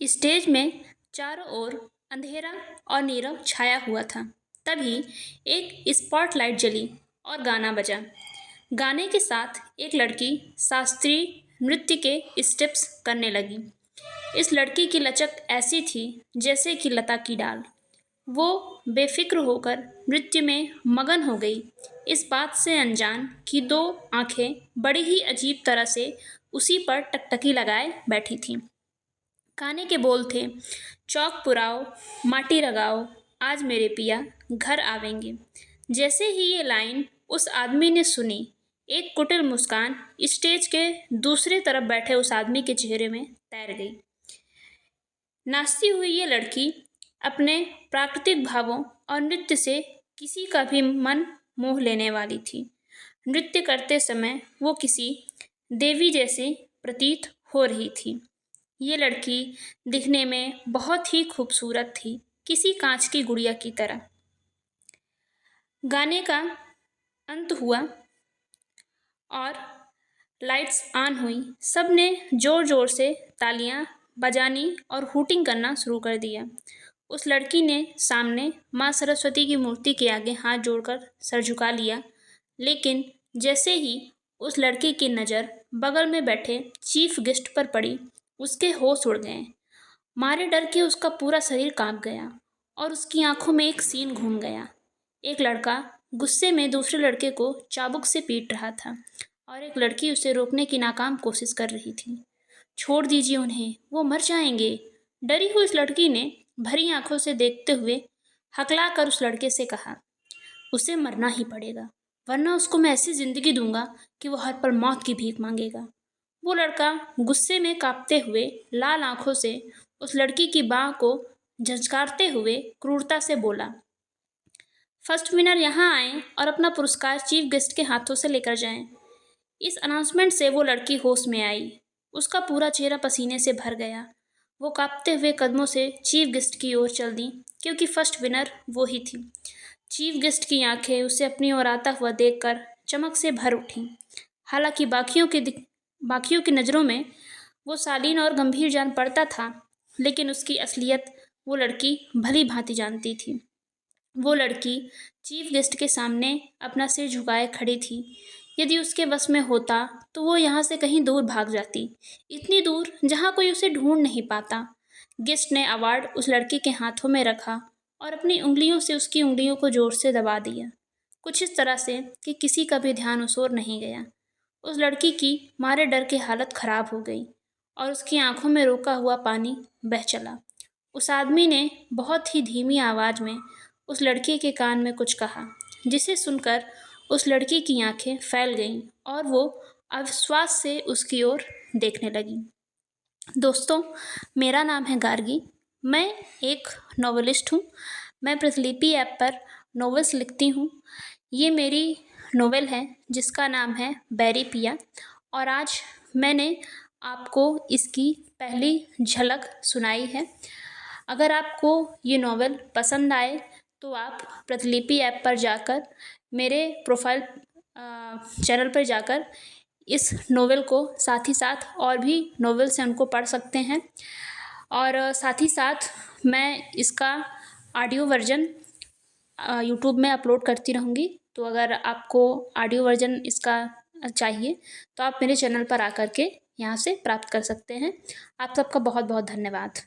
Stage में चारों ओर अंधेरा और नीरव छाया हुआ था। तभी एक स्पॉटलाइट जली और गाना बजा। गाने के साथ एक लड़की शास्त्रीय नृत्य के स्टेप्स करने लगी। इस लड़की की लचक ऐसी थी जैसे कि लता की डाल। वो बेफिक्र होकर नृत्य में मगन हो गई, इस बात से अनजान कि दो आंखें बड़ी ही अजीब तरह से उसी पर टकटकी लगाए बैठी थीं। गाने के बोल थे, चौक पुराओ, माटी रगाओ, आज मेरे पिया घर आवेंगे। जैसे ही ये लाइन उस आदमी ने सुनी, एक कुटिल मुस्कान स्टेज के दूसरी तरफ बैठे उस आदमी के चेहरे में तैर गई। नाचती हुई ये लड़की अपने प्राकृतिक भावों और नृत्य से किसी का भी मन मोह लेने वाली थी। नृत्य करते समय वो किसी देवी जैसी प्रतीत हो रही थी। ये लड़की दिखने में बहुत ही खूबसूरत थी, किसी कांच की गुड़िया की तरह। गाने का अंत हुआ और लाइट्स ऑन हुई। सब ने जोर जोर से तालियां बजानी और हूटिंग करना शुरू कर दिया। उस लड़की ने सामने माँ सरस्वती की मूर्ति के आगे हाथ जोड़कर सर झुका लिया, लेकिन जैसे ही उस लड़की की नज़र बगल में बैठे चीफ गेस्ट पर पड़ी, उसके होश उड़ गए। मारे डर के उसका पूरा शरीर कांप गया और उसकी आंखों में एक सीन घूम गया। एक लड़का गुस्से में दूसरे लड़के को चाबुक से पीट रहा था और एक लड़की उसे रोकने की नाकाम कोशिश कर रही थी। छोड़ दीजिए उन्हें, वो मर जाएंगे। डरी हुई उस लड़की ने भरी आंखों से देखते हुए हकला कर उस लड़के से कहा, उसे मरना ही पड़ेगा, वरना उसको मैं ऐसी जिंदगी दूंगा कि वो हर पल मौत की भीख मांगेगा। वो लड़का गुस्से में कांपते हुए लाल आंखों से उस लड़की की बाह को झंझकारते हुए क्रूरता से बोला, फर्स्ट विनर यहाँ आए और अपना पुरस्कार चीफ गेस्ट के हाथों से लेकर जाएं। इस अनाउंसमेंट से वो लड़की होश में आई। उसका पूरा चेहरा पसीने से भर गया। वो कांपते हुए कदमों से चीफ गेस्ट की ओर चल दी, क्योंकि फर्स्ट विनर वो ही थी। चीफ गेस्ट की आंखें उसे अपनी ओर आता हुआ देखकर चमक से भर उठीं। हालांकि बाकियों की नज़रों में वो शालीन और गंभीर जान पड़ता था, लेकिन उसकी असलियत वो लड़की भली भांति जानती थी। वो लड़की चीफ गेस्ट के सामने अपना सिर झुकाए खड़ी थी। यदि उसके बस में होता तो वो यहाँ से कहीं दूर भाग जाती, इतनी दूर जहाँ कोई उसे ढूंढ नहीं पाता। गेस्ट ने अवार्ड उस लड़की के हाथों में रखा और अपनी उंगलियों से उसकी उंगलियों को जोर से दबा दिया, कुछ इस तरह से कि किसी का भी ध्यान उस ओर नहीं गया। उस लड़की की मारे डर की हालत खराब हो गई और उसकी आंखों में रोका हुआ पानी बह चला। उस आदमी ने बहुत ही धीमी आवाज़ में उस लड़की के कान में कुछ कहा, जिसे सुनकर उस लड़की की आंखें फैल गईं और वो अविश्वास से उसकी ओर देखने लगी। दोस्तों, मेरा नाम है गार्गी। मैं एक नॉवेलिस्ट हूँ। मैं प्रतिलिपि ऐप पर नॉवेल्स लिखती हूँ। ये मेरी नॉवेल है जिसका नाम है बैरी पिया, और आज मैंने आपको इसकी पहली झलक सुनाई है। अगर आपको ये नॉवेल पसंद आए तो आप प्रतिलिपि ऐप पर जाकर मेरे प्रोफाइल चैनल पर जाकर इस नॉवेल को साथ ही साथ और भी नॉवेल्स हैं उनको पढ़ सकते हैं। और साथ ही साथ मैं इसका ऑडियो वर्जन यूट्यूब में अपलोड करती रहूँगी। तो अगर आपको ऑडियो वर्जन इसका चाहिए तो आप मेरे चैनल पर आकर के यहाँ से प्राप्त कर सकते हैं। आप सबका बहुत बहुत धन्यवाद।